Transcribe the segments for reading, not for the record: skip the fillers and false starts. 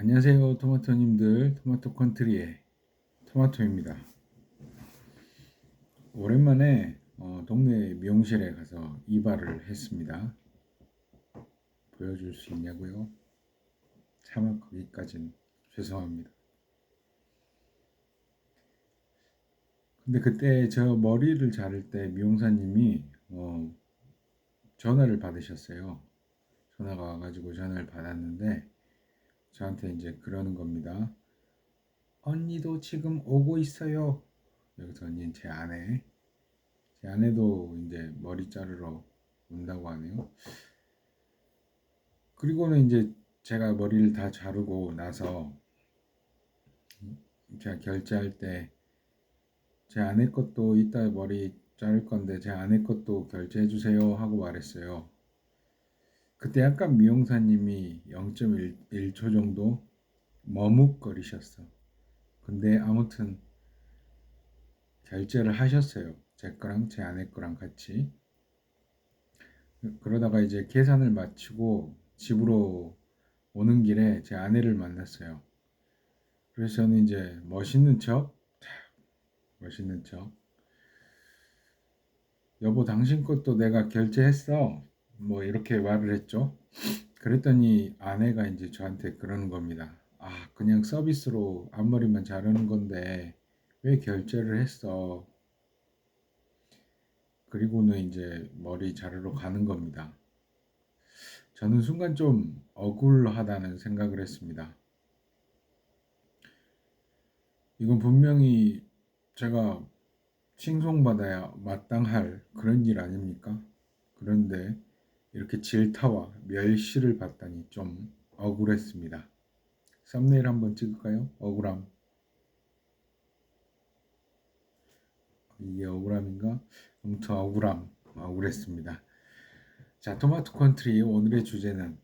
안녕하세요, 토마토님들. 토마토 컨트리의 토마토입니다. 오랜만에 동네 미용실에 가서 이발을 했습니다. 보여줄 수 있냐고요? 차마 거기까진 죄송합니다. 근데 그때 저 머리를 자를 때 미용사님이 전화를 받으셨어요. 전화가 와가지고 전화를 받았는데 저한테 이제 그러는 겁니다. 언니도 지금 오고 있어요. 여기서 언니는 제 아내도 이제 머리 자르러 온다고 하네요. 그리고는 이제 제가 머리를 다 자르고 나서 제가 결제할 때 제 아내 것도 이따 머리 자를 건데 제 아내 것도 결제해 주세요 하고 말했어요. 그때 약간 미용사님이 0.1초 정도 머뭇거리셨어. 근데 아무튼 결제를 하셨어요. 제 거랑 제 아내 거랑 같이. 그러다가 이제 계산을 마치고 집으로 오는 길에 제 아내를 만났어요. 그래서 저는 이제 멋있는 척. 여보, 당신 것도 내가 결제했어. 뭐 이렇게 말을 했죠. 그랬더니 아내가 이제 저한테 그러는 겁니다. 아, 그냥 서비스로 앞머리만 자르는 건데 왜 결제를 했어? 그리고는 이제 머리 자르러 가는 겁니다. 저는 순간 좀 억울하다는 생각을 했습니다. 이건 분명히 제가 칭송받아야 마땅할 그런 일 아닙니까? 그런데 이렇게 질타와 멸시를 받다니 좀 억울했습니다. 썸네일 한번 찍을까요? 억울함. 이게 억울함인가? 아무튼 억울했습니다. 자, 토마토 컨트리 오늘의 주제는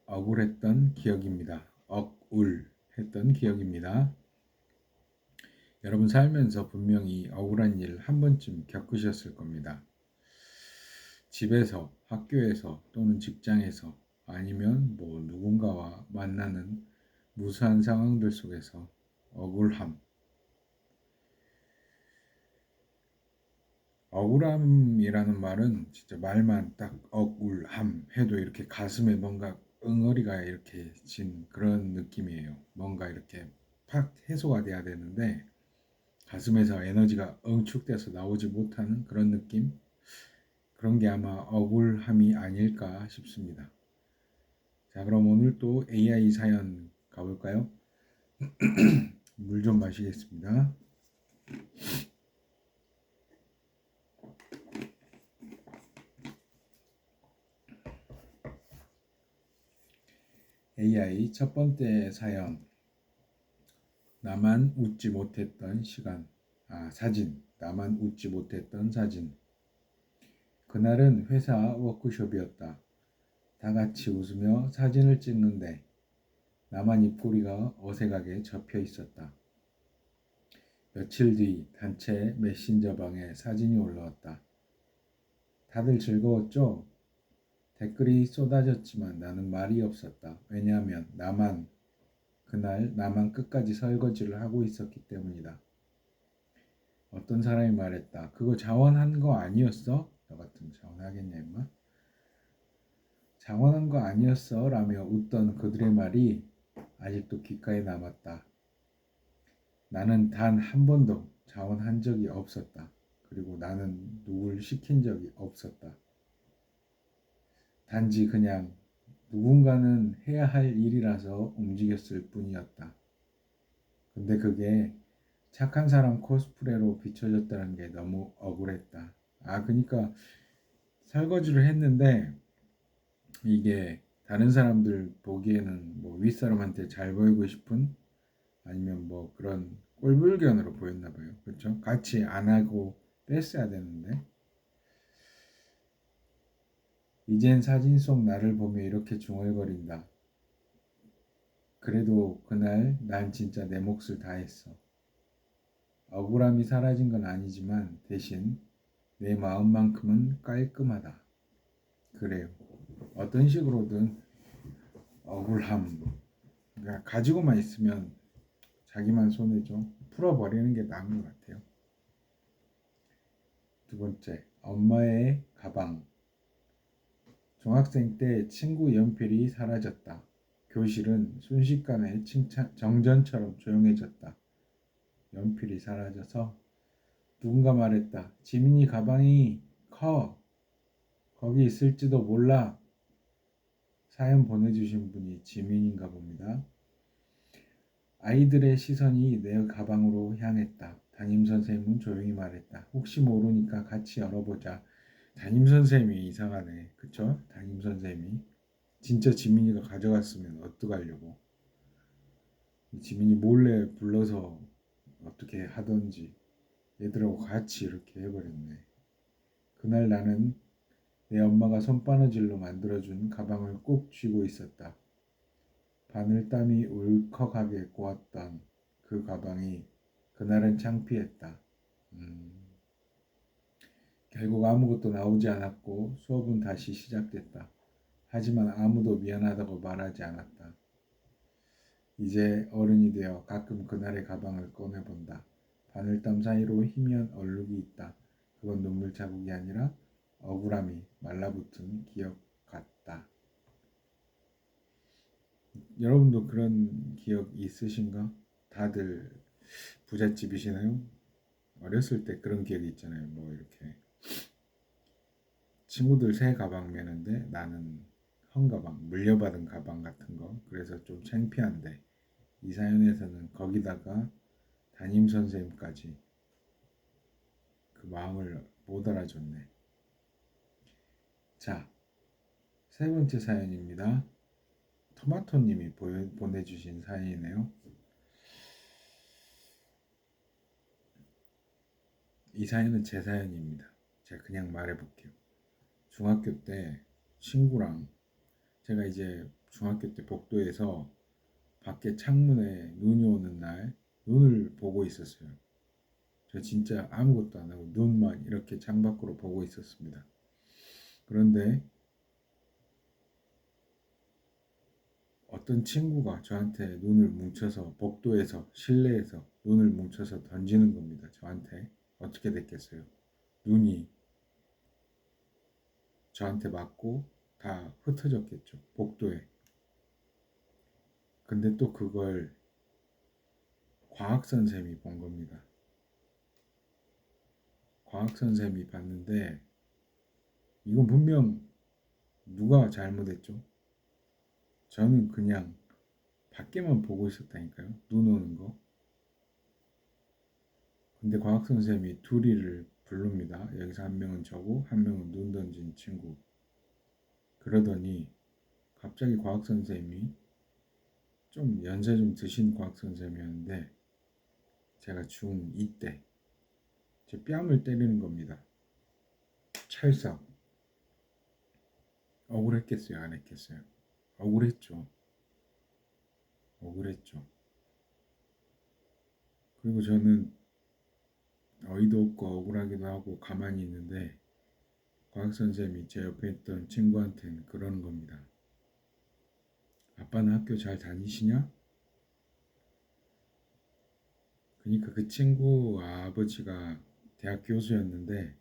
억울했던 기억입니다. 억울했던 기억입니다. 여러분 살면서 분명히 억울한 일 한 번쯤 겪으셨을 겁니다. 집에서, 학교에서 또는 직장에서 아니면 뭐 누군가와 만나는 무수한 상황들 속에서 억울함. 억울함이라는 말은 진짜 말만 딱 억울함 해도 이렇게 가슴에 뭔가 응어리가 이렇게 진 그런 느낌이에요. 뭔가 이렇게 팍 해소가 돼야 되는데 가슴에서 에너지가 응축돼서 나오지 못하는 그런 느낌? 그런 게 아마 억울함이 아닐까 싶습니다. 자, 그럼 오늘 또 AI 사연 가볼까요? 물 좀 마시겠습니다. AI 첫 번째 사연. 나만 웃지 못했던 시간. 사진. 나만 웃지 못했던 사진. 그날은 회사 워크숍이었다. 다 같이 웃으며 사진을 찍는데 나만 입꼬리가 어색하게 접혀 있었다. 며칠 뒤 단체 메신저방에 사진이 올라왔다. 다들 즐거웠죠? 댓글이 쏟아졌지만 나는 말이 없었다. 왜냐하면 그날 나만 끝까지 설거지를 하고 있었기 때문이다. 어떤 사람이 말했다. 그거 자원한 거 아니었어? 너 같으면 자원하겠냐 임마? 자원한 거 아니었어? 라며 웃던 그들의 말이 아직도 귓가에 남았다. 나는 단 한 번도 자원한 적이 없었다. 그리고 나는 누굴 시킨 적이 없었다. 단지 그냥 누군가는 해야 할 일이라서 움직였을 뿐이었다. 근데 그게 착한 사람 코스프레로 비춰졌다는 게 너무 억울했다. 그러니까 설거지를 했는데 이게 다른 사람들 보기에는 뭐 윗사람한테 잘 보이고 싶은 아니면 뭐 그런 꼴불견으로 보였나 봐요. 그렇죠? 같이 안 하고 뺐어야 되는데 이젠 사진 속 나를 보며 이렇게 중얼거린다. 그래도 그날 난 진짜 내 몫을 다했어. 억울함이 사라진 건 아니지만 대신 내 마음만큼은 깔끔하다. 그래요. 어떤 식으로든 억울함, 그냥 가지고만 있으면 자기만 손해죠. 풀어버리는 게 나은 것 같아요. 두 번째, 엄마의 가방. 중학생 때 친구 연필이 사라졌다. 교실은 순식간에 정전처럼 조용해졌다. 연필이 사라져서 누군가 말했다. 지민이 가방이 커. 거기 있을지도 몰라. 사연 보내주신 분이 지민인가 봅니다. 아이들의 시선이 내 가방으로 향했다. 담임선생님은 조용히 말했다. 혹시 모르니까 같이 열어보자. 담임선생님이 이상하네. 그쵸? 담임선생님이. 진짜 지민이가 가져갔으면 어떡하려고. 지민이 몰래 불러서 어떻게 하던지 얘들하고 같이 이렇게 해버렸네. 그날 나는 내 엄마가 손바느질로 만들어준 가방을 꼭 쥐고 있었다. 바늘땀이 울컥하게 고왔던 그 가방이 그날은 창피했다. 결국 아무것도 나오지 않았고 수업은 다시 시작됐다. 하지만 아무도 미안하다고 말하지 않았다. 이제 어른이 되어 가끔 그날의 가방을 꺼내본다. 바늘땀 사이로 희미한 얼룩이 있다. 그건 눈물 자국이 아니라 억울함이 말라붙은 기억 같다. 여러분도 그런 기억 있으신가? 다들 부잣집이시나요? 어렸을 때 그런 기억이 있잖아요. 뭐 이렇게 친구들 새 가방 매는데 나는 헌 가방, 물려받은 가방 같은 거. 그래서 좀 창피한데 이 사연에서는 거기다가 담임 선생님까지 그 마음을 못 알아줬네. 자, 세 번째 사연입니다. 토마토님이 보내주신 사연이네요. 이 사연은 제 사연입니다. 제가 그냥 말해볼게요. 중학교 때 친구랑 제가 이제 중학교 때 복도에서 밖에 창문에 눈이 오는 날 눈을 보고 있었어요. 저 진짜 아무것도 안 하고 눈만 이렇게 창밖으로 보고 있었습니다. 그런데 어떤 친구가 저한테 눈을 뭉쳐서 복도에서 실내에서 눈을 뭉쳐서 던지는 겁니다. 저한테 어떻게 됐겠어요? 눈이 저한테 맞고 다 흩어졌겠죠. 복도에. 근데 또 그걸 과학 선생님이 본 겁니다. 과학 선생님이 봤는데 이건 분명 누가 잘못했죠? 저는 그냥 밖에만 보고 있었다니까요. 눈 오는 거. 근데 과학 선생님이 둘이를 부릅니다. 여기서 한 명은 저고 한 명은 눈 던진 친구. 그러더니 갑자기 과학 선생님이 좀 연세 좀 드신 과학 선생님이었는데 제가 중2 때 제 뺨을 때리는 겁니다. 찰싹. 억울했겠어요? 안 했겠어요? 억울했죠. 억울했죠. 그리고 저는 어이도 없고 억울하기도 하고 가만히 있는데 과학 선생님이 제 옆에 있던 친구한테는 그러는 겁니다. 아빠는 학교 잘 다니시냐? 그러니까 그 친구 아버지가 대학 교수였는데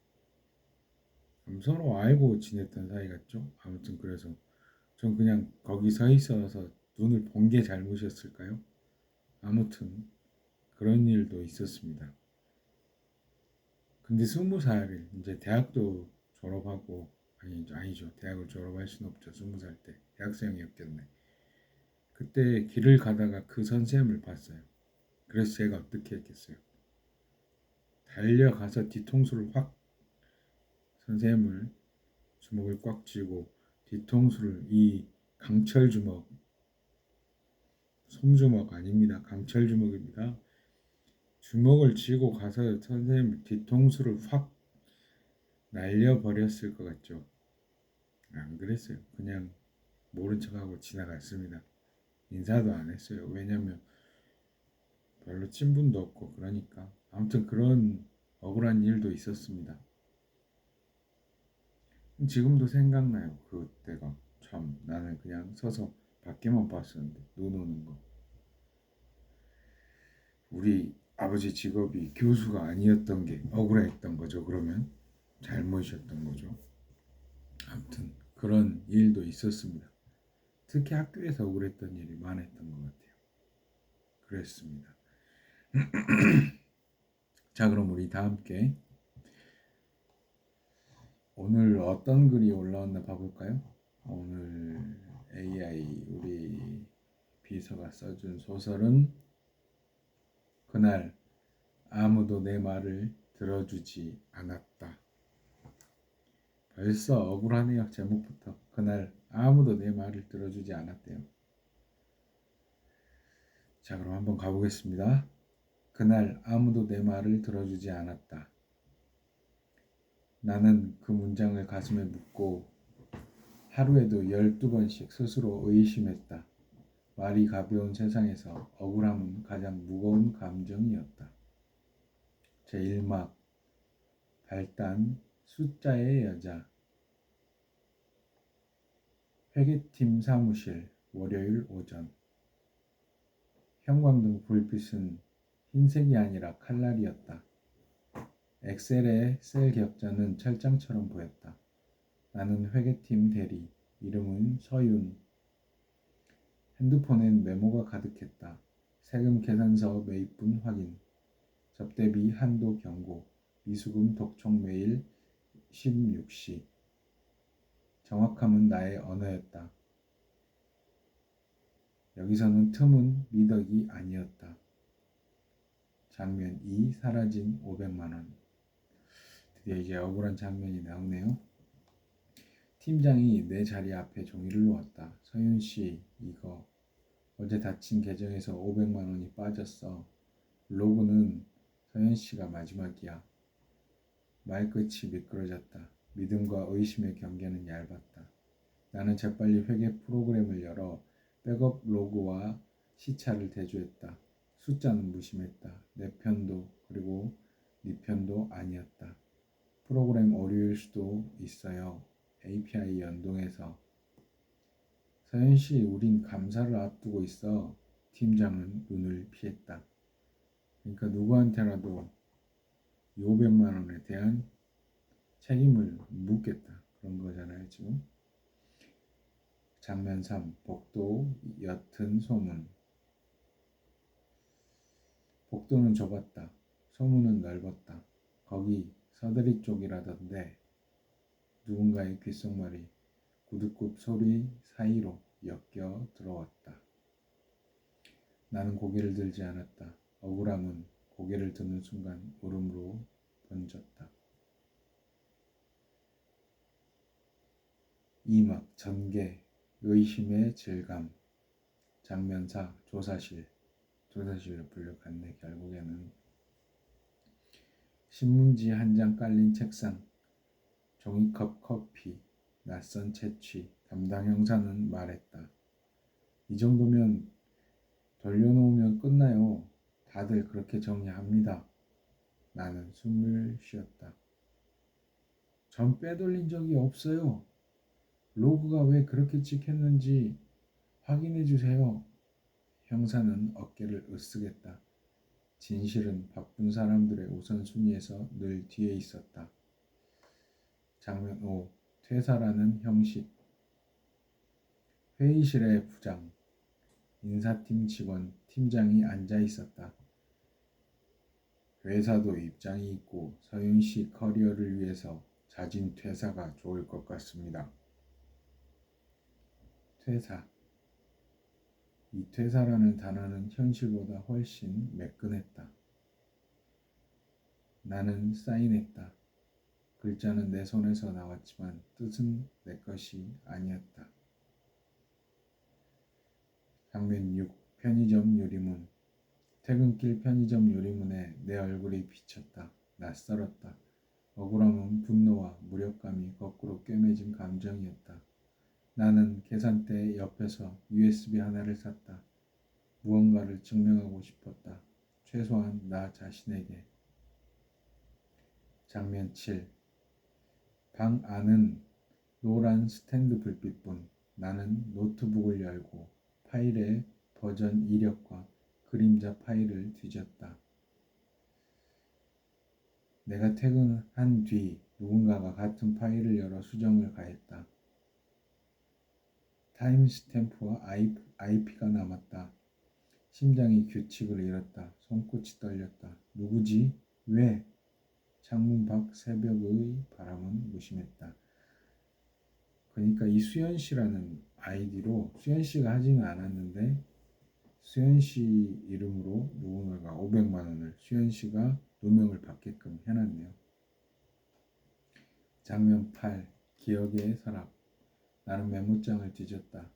서로 알고 지냈던 사이 같죠? 아무튼 그래서 전 그냥 거기 서 있어서 눈을 본 게 잘못이었을까요? 아무튼 그런 일도 있었습니다. 근데 20살 이제 대학도 졸업하고 아니죠. 대학을 졸업할 수는 없죠. 20살 때 대학생이었겠네. 그때 길을 가다가 그 선생님을 봤어요. 그래서 제가 어떻게 했겠어요? 달려가서 뒤통수를 확 선생님을 주먹을 꽉 쥐고 뒤통수를 이 강철 주먹 솜주먹 아닙니다. 강철 주먹입니다. 주먹을 쥐고 가서 선생님 뒤통수를 확 날려버렸을 것 같죠. 안 그랬어요. 그냥 모른 척하고 지나갔습니다. 인사도 안 했어요. 왜냐면 별로 친분도 없고 그러니까. 아무튼 그런 억울한 일도 있었습니다. 지금도 생각나요. 그때가 참 나는 그냥 서서 밖에만 봤었는데 눈 오는 거. 우리 아버지 직업이 교수가 아니었던 게 억울했던 거죠. 그러면 잘못이었던 거죠. 아무튼 그런 일도 있었습니다. 특히 학교에서 억울했던 일이 많았던 것 같아요. 그랬습니다. 자, 그럼 우리 다 함께 오늘 어떤 글이 올라왔나 봐볼까요? 오늘 AI 우리 비서가 써준 소설은 그날 아무도 내 말을 들어주지 않았다. 벌써 억울하네요. 제목부터. 그날 아무도 내 말을 들어주지 않았대요. 자, 그럼 한번 가보겠습니다. 그날 아무도 내 말을 들어주지 않았다. 나는 그 문장을 가슴에 묻고 하루에도 12번씩 스스로 의심했다. 말이 가벼운 세상에서 억울함은 가장 무거운 감정이었다. 제1막 발단 숫자의 여자 회계팀 사무실 월요일 오전 형광등 불빛은 흰색이 아니라 칼날이었다. 엑셀의 셀 격자는 철장처럼 보였다. 나는 회계팀 대리, 이름은 서윤. 핸드폰엔 메모가 가득했다. 세금 계산서 매입분 확인, 접대비 한도 경고, 미수금 독촉 메일 16시. 정확함은 나의 언어였다. 여기서는 틈은 미덕이 아니었다. 장면 2 사라진 500만원. 드디어 이제 억울한 장면이 나오네요. 팀장이 내 자리 앞에 종이를 놓았다. 서윤씨, 이거 어제 닫힌 계정에서 500만원이 빠졌어. 로그는 서윤씨가 마지막이야. 말끝이 미끄러졌다. 믿음과 의심의 경계는 얇았다. 나는 재빨리 회계 프로그램을 열어 백업 로그와 시차를 대조했다. 숫자는 무심했다. 내 편도 그리고 네 편도 아니었다. 프로그램 오류일 수도 있어요. API 연동해서. 서현씨, 우린 감사를 앞두고 있어. 팀장은 눈을 피했다. 그러니까 누구한테라도 500만 원에 대한 책임을 묻겠다. 그런 거잖아요, 지금. 장면 3. 복도 옅은 소문. 복도는 좁았다. 소문은 넓었다. 거기 서대리 쪽이라던데. 누군가의 귓속말이 구둣굽 소리 사이로 엮여 들어왔다. 나는 고개를 들지 않았다. 억울함은 고개를 드는 순간 울음으로 번졌다. 2막 전개 의심의 질감. 장면 4 조사실로 불려갔네. 결국에는 신문지 한 장 깔린 책상, 종이컵 커피, 낯선 채취. 담당 형사는 말했다. 이 정도면 돌려놓으면 끝나요. 다들 그렇게 정리합니다. 나는 숨을 쉬었다. 전 빼돌린 적이 없어요. 로그가 왜 그렇게 찍혔는지 확인해 주세요. 형사는 어깨를 으쓱했다. 진실은 바쁜 사람들의 우선순위에서 늘 뒤에 있었다. 장면 5. 퇴사라는 형식. 회의실의 부장, 인사팀 직원, 팀장이 앉아 있었다. 회사도 입장이 있고 서윤 씨 커리어를 위해서 자진 퇴사가 좋을 것 같습니다. 퇴사. 이 퇴사라는 단어는 현실보다 훨씬 매끈했다. 나는 사인했다. 글자는 내 손에서 나왔지만 뜻은 내 것이 아니었다. 장면 6. 편의점 유리문. 퇴근길 편의점 유리문에 내 얼굴이 비쳤다. 낯설었다. 억울함은 분노와 무력감이 거꾸로 꿰매진 감정이었다. 나는 계산대 옆에서 USB 하나를 샀다. 무언가를 증명하고 싶었다. 최소한 나 자신에게. 장면 7. 방 안은 노란 스탠드 불빛뿐. 나는 노트북을 열고 파일의 버전 이력과 그림자 파일을 뒤졌다. 내가 퇴근한 뒤 누군가가 같은 파일을 열어 수정을 가했다. 타임스탬프와 IP가 남았다. 심장이 규칙을 잃었다. 손끝이 떨렸다. 누구지? 왜? 창문 밖 새벽의 바람은 무심했다. 그러니까 이 수연 씨라는 아이디로 수연 씨가 하지는 않았는데 수연 씨 이름으로 누군가가 500만 원을 수연 씨가 누명을 받게끔 해놨네요. 장면 8. 기억의 서랍. 나는 메모장을 뒤졌다.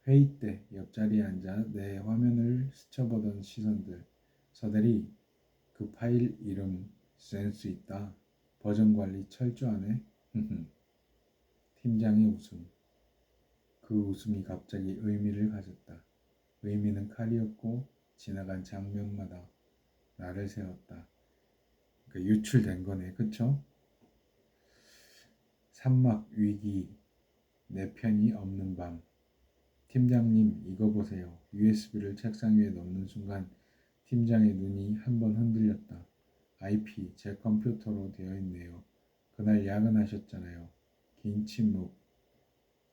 회의 때 옆자리에 앉아 내 화면을 스쳐보던 시선들. 서대리, 그 파일 이름 센스 있다. 버전 관리 철저하네. 팀장의 웃음. 그 웃음이 갑자기 의미를 가졌다. 의미는 칼이었고 지나간 장면마다 나를 세웠다. 그러니까 유출된 거네, 그쵸? 산막 위기, 내 편이 없는 밤. 팀장님, 이거 보세요. USB를 책상 위에 놓는 순간 팀장의 눈이 한번 흔들렸다. IP, 제 컴퓨터로 되어 있네요. 그날 야근하셨잖아요. 긴 침묵.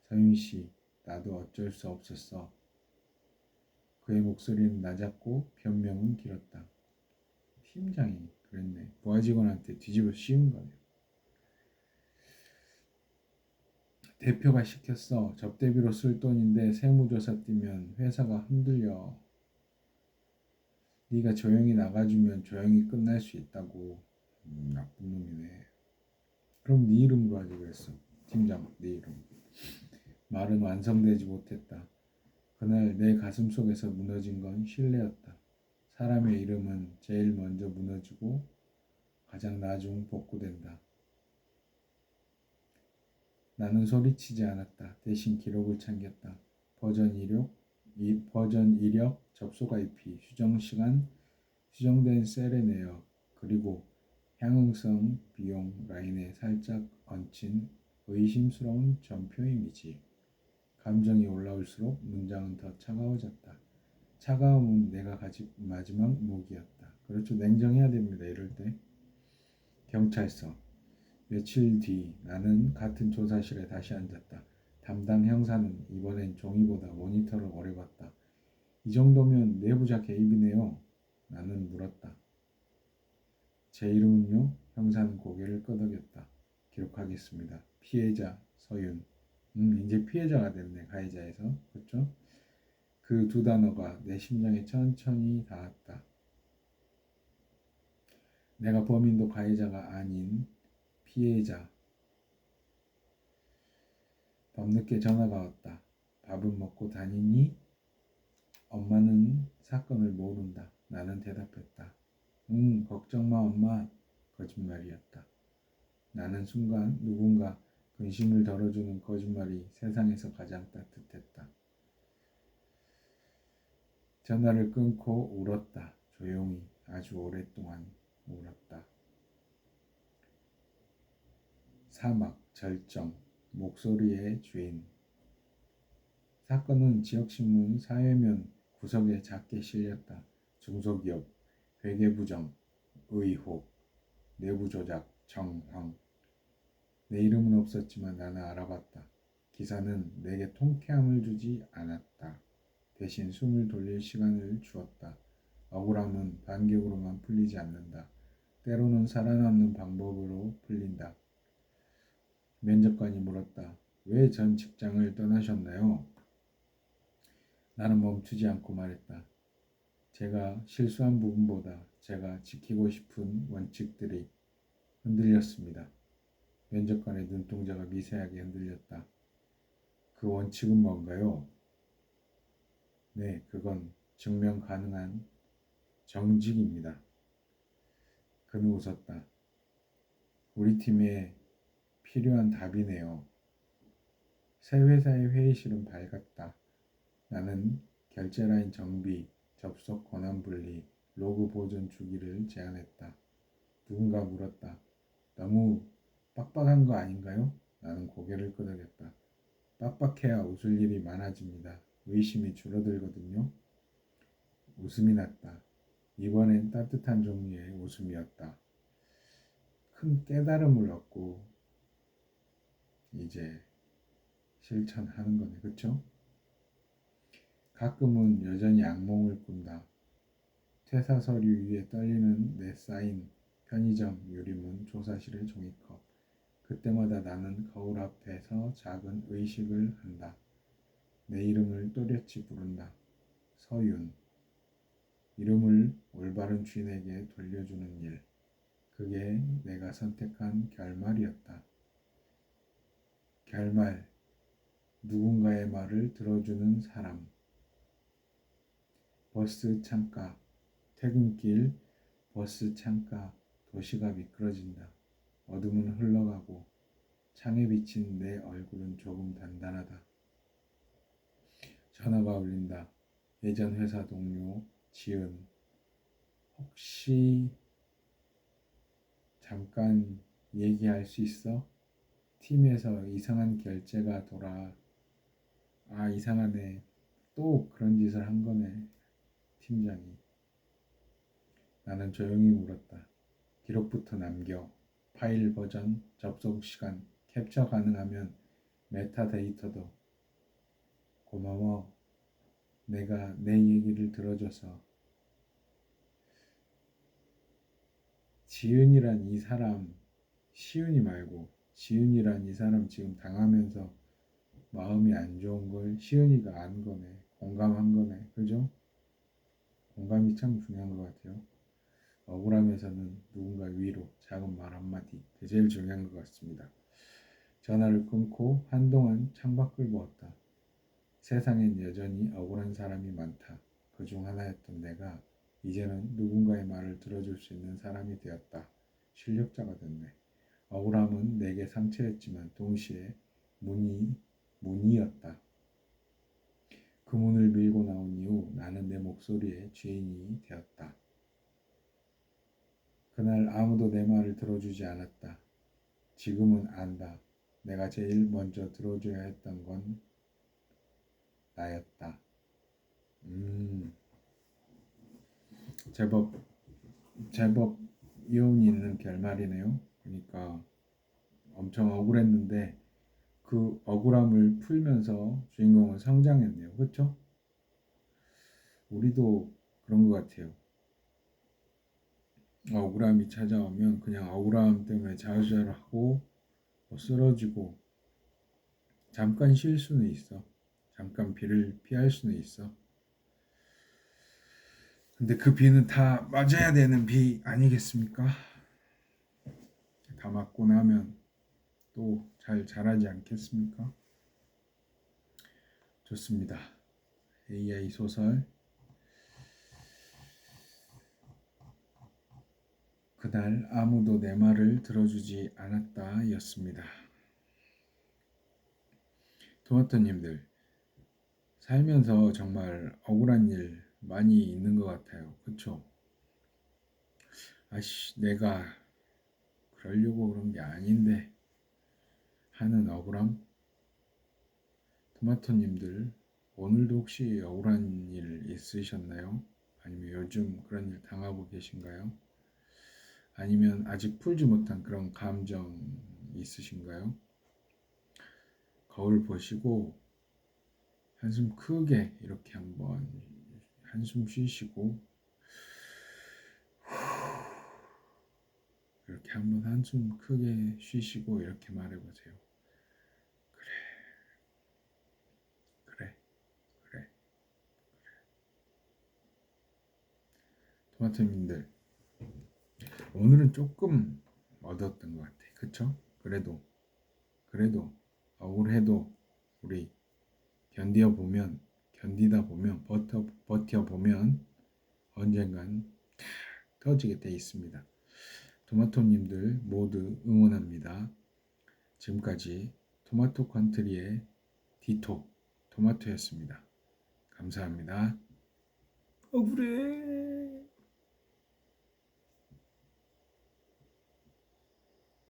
서윤 씨, 나도 어쩔 수 없었어. 그의 목소리는 낮았고 변명은 길었다. 팀장이 그랬네. 부하 직원한테 뒤집어 씌운 거네요. 대표가 시켰어. 접대비로 쓸 돈인데 세무조사 뛰면 회사가 흔들려. 네가 조용히 나가주면 조용히 끝날 수 있다고. 나쁜 놈이네. 그럼 네 이름으로 하지 그랬어. 팀장, 네 이름. 말은 완성되지 못했다. 그날 내 가슴 속에서 무너진 건 신뢰였다. 사람의 이름은 제일 먼저 무너지고 가장 나중 복구된다. 나는 소리치지 않았다. 대신 기록을 챙겼다. 버전 이력, 접속 IP, 수정 시간, 수정된 셀의 내역, 그리고 향응성 비용 라인에 살짝 얹힌 의심스러운 전표 이미지. 감정이 올라올수록 문장은 더 차가워졌다. 차가움은 내가 가진 마지막 무기였다. 그렇죠. 냉정해야 됩니다. 이럴 때. 경찰서. 며칠 뒤 나는 같은 조사실에 다시 앉았다. 담당 형사는 이번엔 종이보다 모니터를 오래 봤다. 이 정도면 내부자 개입이네요. 나는 물었다. 제 이름은요? 형사는 고개를 끄덕였다. 기록하겠습니다. 피해자 서윤. 이제 피해자가 됐네. 가해자에서. 그렇죠? 그 두 단어가 내 심장에 천천히 닿았다. 내가 범인도 가해자가 아닌 피해자. 밤늦게 전화가 왔다. 밥은 먹고 다니니? 엄마는 사건을 모른다. 나는 대답했다. 걱정 마, 엄마. 거짓말이었다. 나는 순간 누군가 근심을 덜어주는 거짓말이 세상에서 가장 따뜻했다. 전화를 끊고 울었다. 조용히 아주 오랫동안 울었다. 사막, 절정, 목소리의 주인. 사건은 지역신문 사회면 구석에 작게 실렸다. 중소기업, 회계부정, 의혹, 내부조작, 정황. 내 이름은 없었지만 나는 알아봤다. 기사는 내게 통쾌함을 주지 않았다. 대신 숨을 돌릴 시간을 주었다. 억울함은 반격으로만 풀리지 않는다. 때로는 살아남는 방법으로 풀린다. 면접관이 물었다. 왜 전 직장을 떠나셨나요? 나는 멈추지 않고 말했다. 제가 실수한 부분보다 제가 지키고 싶은 원칙들이 흔들렸습니다. 면접관의 눈동자가 미세하게 흔들렸다. 그 원칙은 뭔가요? 네, 그건 증명 가능한 정직입니다. 그는 웃었다. 우리 팀에 필요한 답이네요. 새 회사의 회의실은 밝았다. 나는 결제 라인 정비, 접속 권한 분리, 로그 보존 주기를 제안했다. 누군가 물었다. 너무 빡빡한 거 아닌가요? 나는 고개를 끄덕였다. 빡빡해야 웃을 일이 많아집니다. 의심이 줄어들거든요. 웃음이 났다. 이번엔 따뜻한 종류의 웃음이었다. 큰 깨달음을 얻고 이제 실천하는 거네. 그쵸? 가끔은 여전히 악몽을 꾼다. 퇴사 서류 위에 떨리는 내 쌓인 편의점 유리문 조사실의 종이컵. 그때마다 나는 거울 앞에서 작은 의식을 한다. 내 이름을 또렷이 부른다. 서윤. 이름을 올바른 주인에게 돌려주는 일. 그게 내가 선택한 결말이었다. 결말. 누군가의 말을 들어주는 사람. 버스 창가. 퇴근길 버스 창가. 도시가 미끄러진다. 어둠은 흘러가고 창에 비친 내 얼굴은 조금 단단하다. 전화가 울린다. 예전 회사 동료 지은. 혹시 잠깐 얘기할 수 있어? 팀에서 이상한 결제가 돌아. 아, 이상하네. 또 그런 짓을 한 거네. 팀장이. 나는 조용히 물었다. 기록부터 남겨. 파일 버전, 접속 시간, 캡처 가능하면 메타데이터도. 고마워. 내가 내 얘기를 들어줘서. 지은이란 이 사람, 시은이 말고 지은이란 이 사람 지금 당하면서 마음이 안 좋은 걸 시은이가 안 거네. 공감한 거네. 그죠? 공감이 참 중요한 것 같아요. 억울함에서는 누군가 위로, 작은 말 한마디, 그게 제일 중요한 것 같습니다. 전화를 끊고 한동안 창밖을 보았다. 세상엔 여전히 억울한 사람이 많다. 그중 하나였던 내가 이제는 누군가의 말을 들어줄 수 있는 사람이 되었다. 실력자가 됐네. 억울함은 내게 상처였지만 동시에 문이었다. 그 문을 밀고 나온 이후 나는 내 목소리의 주인이 되었다. 그날 아무도 내 말을 들어주지 않았다. 지금은 안다. 내가 제일 먼저 들어줘야 했던 건 나였다. 제법 이온이 있는 결말이네요. 그러니까 엄청 억울했는데 그 억울함을 풀면서 주인공은 성장했네요. 그렇죠? 우리도 그런 것 같아요. 억울함이 찾아오면 그냥 억울함 때문에 좌절하고 쓰러지고 잠깐 쉴 수는 있어. 잠깐 비를 피할 수는 있어. 근데 그 비는 다 맞아야 되는 비 아니겠습니까? 다 맞고 나면 또 잘 자라지 않겠습니까? 좋습니다. AI 소설 그날 아무도 내 말을 들어주지 않았다 였습니다. 토마토님들 살면서 정말 억울한 일 많이 있는 것 같아요. 그쵸? 아씨 내가 그러려고 그런 게 아닌데 하는 억울함? 토마토님들 오늘도 혹시 억울한 일 있으셨나요? 아니면 요즘 그런 일 당하고 계신가요? 아니면 아직 풀지 못한 그런 감정 있으신가요? 거울 보시고 한숨 크게 이렇게 한번 한숨 쉬시고 이렇게 한번 한숨 크게 쉬시고 이렇게 말해보세요. 그래, 그래. 토마토님들 오늘은 조금 얻었던 것 같아. 그쵸? 그래도 억울해도 우리 견디다 보면 버텨 보면 언젠간 터지게 돼 있습니다. 토마토님들 모두 응원합니다. 지금까지 토마토 컨트리의 디토 토마토였습니다. 감사합니다. 억울해.